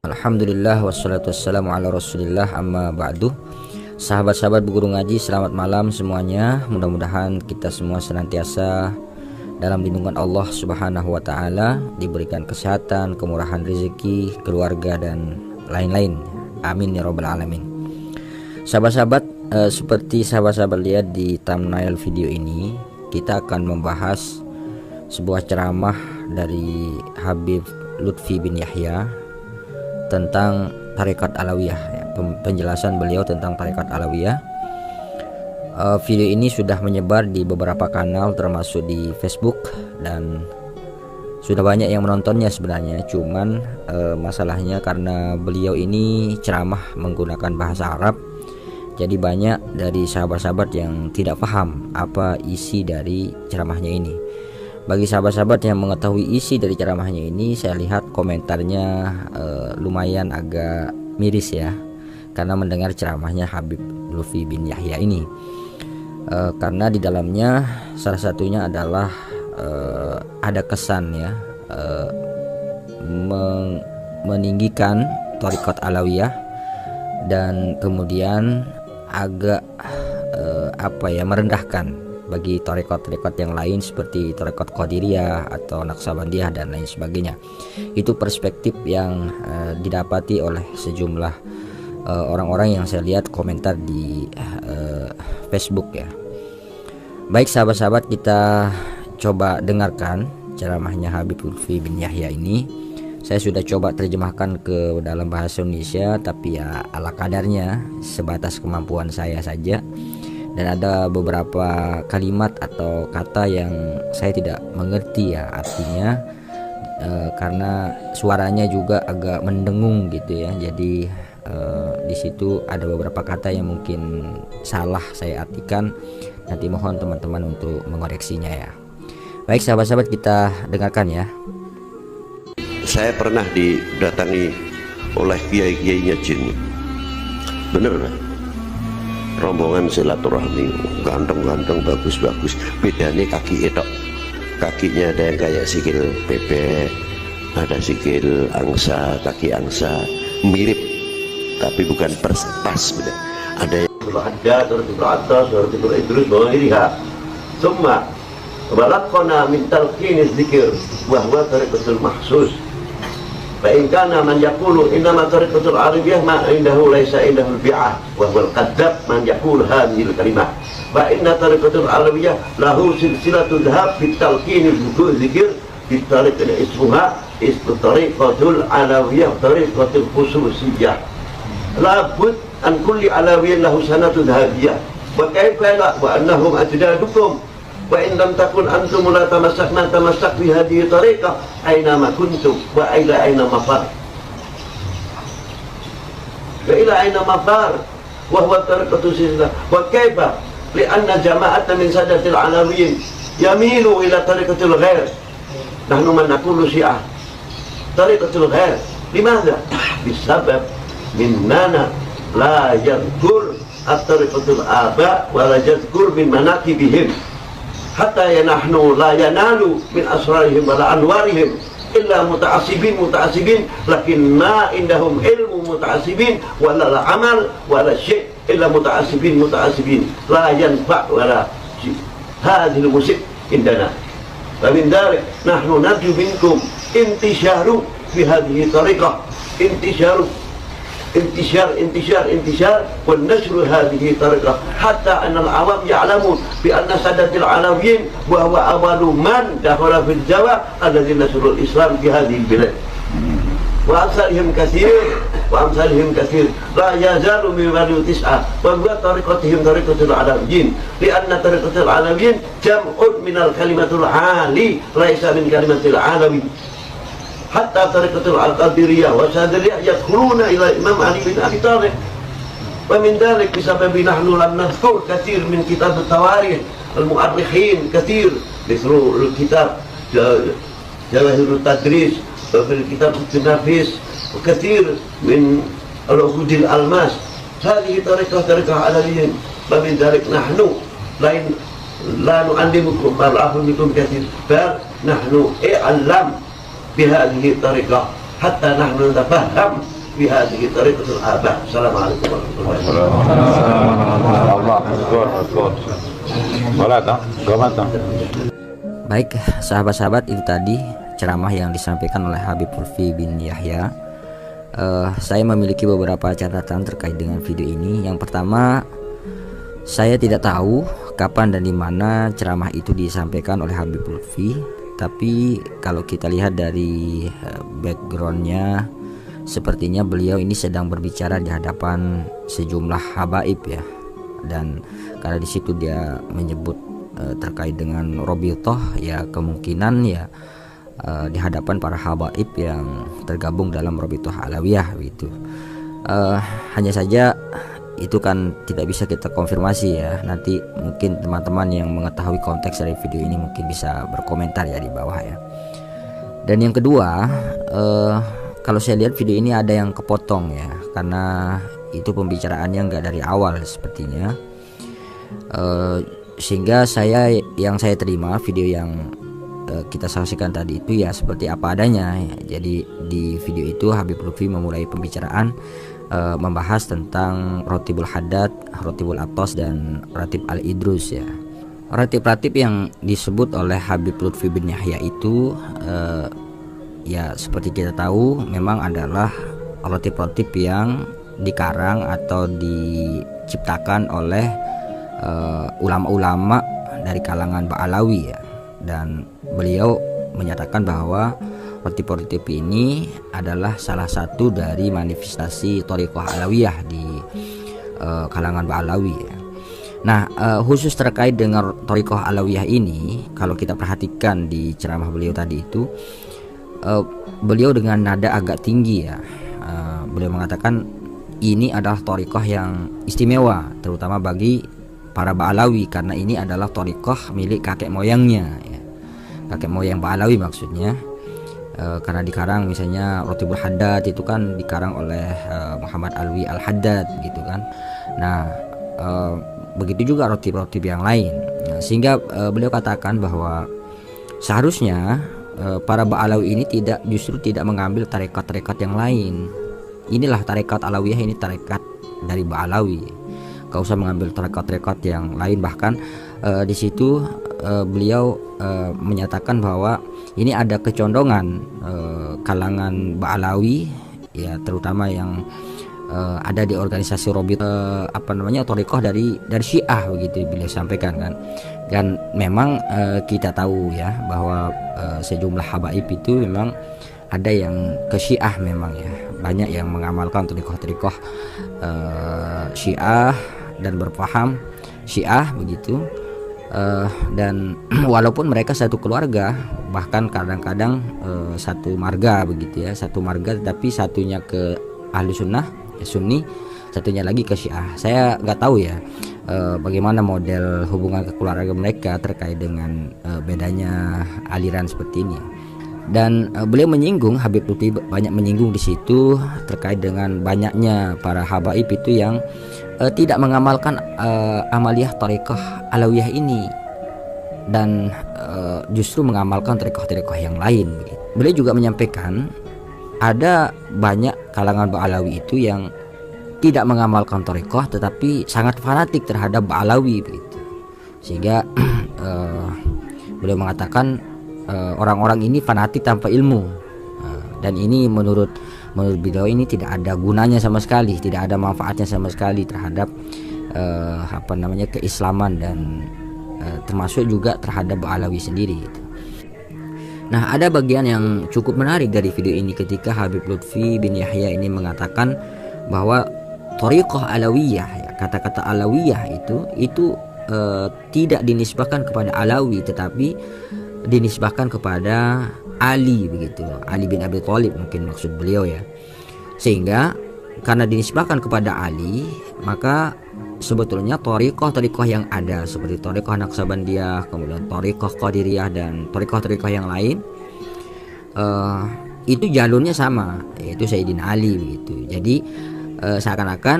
Alhamdulillah wassalatu wassalamu ala rasulillah amma ba'du. Sahabat-sahabat Guru Ngaji, selamat malam semuanya. Mudah-mudahan kita semua senantiasa dalam lindungan Allah Subhanahu wa taala, diberikan kesehatan, kemurahan rezeki, keluarga dan lain-lain. Amin ya rabbal alamin. Sahabat-sahabat, seperti sahabat-sahabat lihat di thumbnail video ini, kita akan membahas sebuah ceramah dari Habib Lutfi bin Yahya tentang Tarekat Alawiyah, penjelasan beliau tentang Tarekat Alawiyah. Video ini sudah menyebar di beberapa kanal termasuk di Facebook dan sudah banyak yang menontonnya sebenarnya. Cuman masalahnya karena beliau ini ceramah menggunakan bahasa Arab, jadi banyak dari sahabat-sahabat yang tidak paham apa isi dari ceramahnya ini. Bagi sahabat-sahabat yang mengetahui isi dari ceramahnya ini, saya lihat komentarnya lumayan agak miris ya, karena mendengar ceramahnya Habib Lutfi bin Yahya ini. Karena di dalamnya salah satunya adalah ada kesan ya, meninggikan Thariqat Alawiyah, dan kemudian agak merendahkan bagi tarekat-tarekat yang lain seperti tarekat Qadiriyah atau Naqsabandiyah dan lain sebagainya. Itu perspektif yang didapati oleh sejumlah orang-orang yang saya lihat komentar di Facebook ya. Baik sahabat-sahabat, kita coba dengarkan ceramahnya Habib Lutfi bin Yahya ini. Saya sudah coba terjemahkan ke dalam bahasa Indonesia, tapi ya ala kadarnya, sebatas kemampuan saya saja. Dan ada beberapa kalimat atau kata yang saya tidak mengerti ya artinya, karena suaranya juga agak mendengung gitu ya. Jadi di situ ada beberapa kata yang mungkin salah saya artikan. Nanti mohon teman-teman untuk mengoreksinya ya. Baik sahabat-sahabat, kita dengarkan ya. Saya pernah didatangi oleh kiai-kiainya jin. Bener kan? Rombongan silaturahmi, ganteng-ganteng, bagus-bagus. Bedanya kaki itu, kakinya ada yang kayak sikil bebek, ada sikil angsa, kaki angsa, mirip tapi bukan pas beda. Ada yang ada atas, Idrus bawa ini ha. Semua balaqna min talqin dzikir wa huwa tariqatul mahsus. فإن كان من يقول إنما طريقة العربية ما عنده ليس عنده البيعة وهو الكذاب من يقول هذه الكلمة فإن طريقة العربية له سلسلة ذهب في التلقين الذكر في طريقة اسمها طريقة العلوية طريقة الخصوصية لابد أن كل علوي له سنة ذهبية وكيف لا وأنهم أجدادكم وإن لم تكن أنتم لا تمسكنا تمسك بهذه الطريقة أينما كنتم وإلى أين مفر وإلى أين مفر وهو طريقة السلسلة وكيف لأن جماعة من سادة العلويين يميلوا إلى طريقة الغير نحن من نقول شيعة طريقة الغير لماذا؟ بسبب مننا لا يذكر الطريقة الآباء ولا يذكر من مناكبهم حتى نحن لا ينال من أسرارهم ولا أنوارهم إلا متعصبين لكن ما عندهم علم متعصبين ولا العمل ولا شيء إلا متعصبين لا ينفع ولا شيء. هذه المصيبة عندنا. فمن ذلك نحن نرجو منكم انتشار في هذه الطريقة انتشار والنشر هذه الطريقة حتى أن العوام يعلمون بأن سادة العلويين وهو أول من دخل في الجوى الذي نشر الإسلام في هذه البلاد وأمثالهم كثير لا يزال من بني تسعة وهو طريقتهم طريقة العلويين لأن طريقة العلويين جمع من الكلمة العالي ليس من كلمة العلوي حتى طريقة القادرية والشاذلية يدخلون إلى الإمام علي بن أبي طالب ومن ذلك بسبب نحن لم نذكر كثير من كتاب التواريخ المؤرخين كثير مثل الكتاب جواهر التدريس وفي الكتاب التنافيس وكثير من العقود الألماس هذه طريقة علوية ومن ذلك نحن لا نعلمكم بل أعلمكم كثير بل نحن أعلم بهذه الطريقة hatta nahnu natafaham fi hadhihi tariqatul aba. Assalamualaikum warahmatullahi wabarakatuh. Baik, sahabat-sahabat, itu tadi ceramah yang disampaikan oleh Habib Lutfi bin Yahya. Saya memiliki beberapa catatan terkait dengan video ini. Yang pertama, saya tidak tahu kapan dan di mana ceramah itu disampaikan oleh Habib Lutfi. Tapi kalau kita lihat dari backgroundnya, sepertinya beliau ini sedang berbicara di hadapan sejumlah habaib ya. Dan karena di situ dia menyebut terkait dengan Robitoh, ya kemungkinan ya di hadapan para habaib yang tergabung dalam Robitoh Alawiyah gitu. Hanya saja itu kan tidak bisa kita konfirmasi ya. Nanti mungkin teman-teman yang mengetahui konteks dari video ini mungkin bisa berkomentar ya di bawah ya. Dan yang kedua, kalau saya lihat video ini ada yang kepotong ya, karena itu pembicaraannya nggak dari awal sepertinya. Sehingga yang saya terima video yang kita saksikan tadi itu ya seperti apa adanya ya. Jadi di video itu Habib Lutfi memulai pembicaraan membahas tentang Rotibul Haddad, Rotibul Atos, dan Ratib Al-Idrus ya. Ratib-ratib yang disebut oleh Habib Lutfi bin Yahya itu ya seperti kita tahu memang adalah ratib-ratib yang dikarang atau diciptakan oleh ulama-ulama dari kalangan Ba'alawi ya. Dan beliau menyatakan bahwa ratib-ratib ini adalah salah satu dari manifestasi Thariqah Alawiyah di kalangan Ba'alawi ya. Nah, khusus terkait dengan Thariqah Alawiyah ini, kalau kita perhatikan di ceramah beliau tadi itu, beliau dengan nada agak tinggi ya. Beliau mengatakan ini adalah thariqah yang istimewa, terutama bagi para Ba'alawi, karena ini adalah thariqah milik kakek moyangnya ya. Kakek moyang Ba'alawi maksudnya. Karena dikarang misalnya Rotibul Haddad itu kan dikarang oleh Muhammad Alwi Al-Haddad gitu kan. Nah, begitu juga rotib-rotib yang lain. Nah, sehingga beliau katakan bahwa seharusnya para Ba'alawi ini justru tidak mengambil tarekat-tarekat yang lain. Inilah tarekat Alawiyah, ini tarekat dari Ba'alawi. Gak usah mengambil tarekat-tarekat yang lain. Bahkan di situ beliau menyatakan bahwa ini ada kecondongan kalangan Ba'alawi ya, terutama yang ada di organisasi Robit thariqah dari Syiah begitu beliau sampaikan kan. Dan memang kita tahu ya bahwa sejumlah habaib itu memang ada yang ke Syiah memang ya. Banyak yang mengamalkan thariqah Syiah dan berpaham Syiah begitu. Dan walaupun mereka satu keluarga, bahkan kadang-kadang satu marga begitu ya, satu marga, tapi satunya ke ahli sunnah ya, sunni, satunya lagi ke Syiah. Saya nggak tahu ya bagaimana model hubungan kekeluarga mereka terkait dengan bedanya aliran seperti ini. Dan beliau menyinggung, Habib Lutfi banyak menyinggung di situ terkait dengan banyaknya para habaib itu yang tidak mengamalkan amaliyah thariqah Alawiyah ini, dan justru mengamalkan thariqah-thariqah yang lain begitu. Beliau juga menyampaikan ada banyak kalangan Ba'alawi itu yang tidak mengamalkan thariqah tetapi sangat fanatik terhadap Ba'alawi begitu. Sehingga beliau mengatakan orang-orang ini fanatik tanpa ilmu, dan ini menurut beliau ini tidak ada gunanya sama sekali, tidak ada manfaatnya sama sekali terhadap keislaman dan termasuk juga terhadap Ba'alawi sendiri gitu. Nah, ada bagian yang cukup menarik dari video ini ketika Habib Lutfi bin Yahya ini mengatakan bahwa thariqah Alawiyah ya, kata-kata Alawiyah itu tidak dinisbahkan kepada Alawi tetapi dinisbahkan kepada Ali begitu, Ali bin Abi Thalib mungkin maksud beliau ya. Sehingga karena dinisbahkan kepada Ali, maka sebetulnya thariqah yang ada seperti thariqah Naqsabandiyah, kemudian thariqah Qadiriyah dan thariqah yang lain itu jalurnya sama, yaitu Sayyidina Ali begitu. Jadi seakan-akan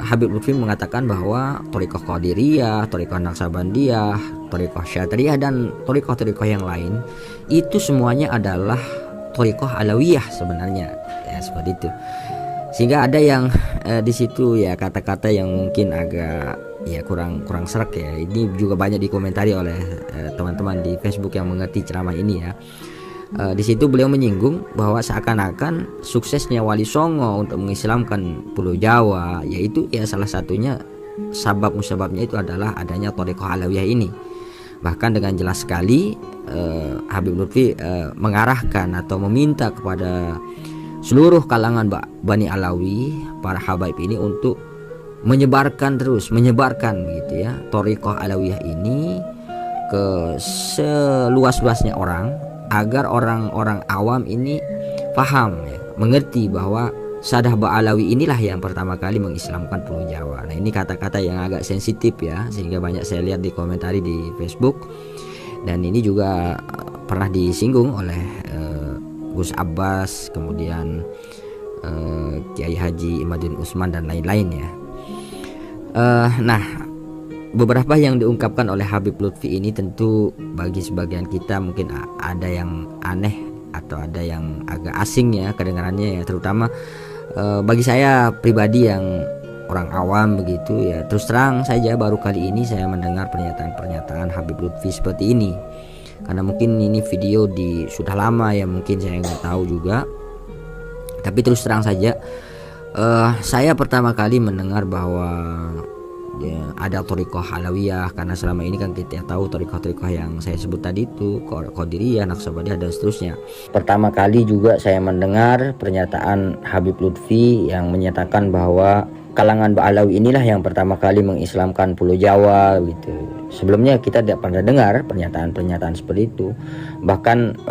Habib Lutfi mengatakan bahwa thariqah Qadiriyah, thariqah Naqsabandiyah, thariqah Syadriyah dan thariqah yang lain itu semuanya adalah thariqah Alawiyah sebenarnya, ya seperti itu. Sehingga ada yang di situ ya kata-kata yang mungkin agak ya kurang serak ya. Ini juga banyak dikomentari oleh teman-teman di Facebook yang mengerti ceramah ini ya. Di situ beliau menyinggung bahwa seakan-akan suksesnya Wali Songo untuk mengislamkan Pulau Jawa, yaitu ya salah satunya musababnya itu adalah adanya thariqah Alawiyah ini. Bahkan dengan jelas sekali Habib Lutfi mengarahkan atau meminta kepada seluruh kalangan Bani Alawi, para habaib ini untuk menyebarkan gitu ya thariqah Alawiyah ini ke seluas-luasnya orang, agar orang-orang awam ini paham ya, mengerti bahwa Sadah Ba'alawi inilah yang pertama kali mengislamkan Pulau Jawa. Nah, ini kata-kata yang agak sensitif ya, sehingga banyak saya lihat di komentari di Facebook. Dan ini juga pernah disinggung oleh Gus Abbas, kemudian Kiai Haji Imaduddin Utsman dan lain-lain ya. Nah, beberapa yang diungkapkan oleh Habib Lutfi ini tentu bagi sebagian kita mungkin ada yang aneh atau ada yang agak asing ya kedengarannya ya, terutama bagi saya pribadi yang orang awam begitu ya. Terus terang saja baru kali ini saya mendengar pernyataan Habib Lutfi seperti ini, karena mungkin ini video sudah lama ya, mungkin saya nggak tahu juga. Tapi terus terang saja saya pertama kali mendengar bahwa ya, ada thariqah Alawiyah, karena selama ini kan kita tahu thariqah-thariqah yang saya sebut tadi itu Qadiriyah, Naqsabandiyah dan seterusnya. Pertama kali juga saya mendengar pernyataan Habib Lutfi yang menyatakan bahwa kalangan Ba'alawi inilah yang pertama kali mengislamkan Pulau Jawa gitu. Sebelumnya kita tidak pernah dengar pernyataan-pernyataan seperti itu. Bahkan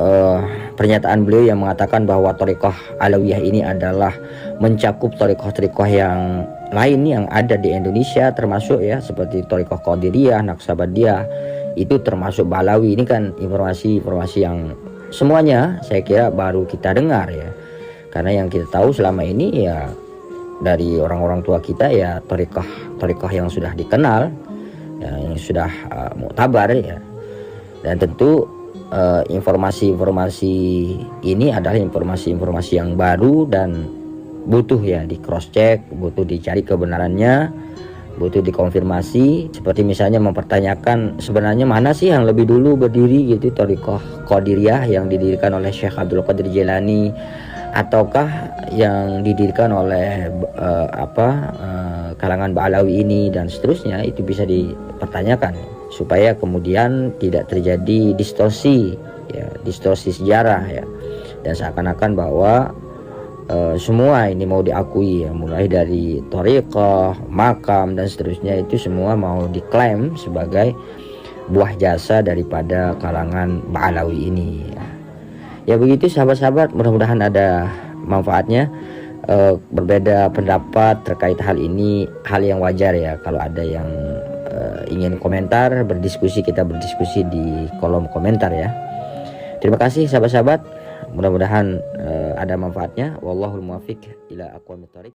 pernyataan beliau yang mengatakan bahwa thariqah Alawiyah ini adalah mencakup thariqah-thariqah yang lain yang ada di Indonesia, termasuk ya seperti thariqah Qadiriyah, Naqsabandiyah, itu termasuk Ba'alawi. Ini kan informasi yang semuanya saya kira baru kita dengar ya, karena yang kita tahu selama ini ya dari orang-orang tua kita ya thariqah yang sudah dikenal ya, yang sudah muktabar ya. Dan tentu informasi-informasi ini adalah informasi-informasi yang baru dan butuh ya di cross check, butuh dicari kebenarannya, butuh dikonfirmasi. Seperti misalnya mempertanyakan sebenarnya mana sih yang lebih dulu berdiri gitu, thariqah Qadiriyah yang didirikan oleh Syekh Abdul Qadir Jailani ataukah yang didirikan oleh kalangan Ba'alawi ini dan seterusnya. Itu bisa dipertanyakan supaya kemudian tidak terjadi distorsi sejarah ya, dan seakan-akan bahwa semua ini mau diakui ya, mulai dari thariqah, makam dan seterusnya, itu semua mau diklaim sebagai buah jasa daripada kalangan Ba'alawi ini ya begitu sahabat-sahabat, mudah-mudahan ada manfaatnya. Berbeda pendapat terkait hal ini hal yang wajar ya. Kalau ada yang ingin komentar, kita berdiskusi di kolom komentar ya. Terima kasih sahabat-sahabat, mudah-mudahan ada manfaatnya. Wallahul muwaffiq ila aqwamit thoriq.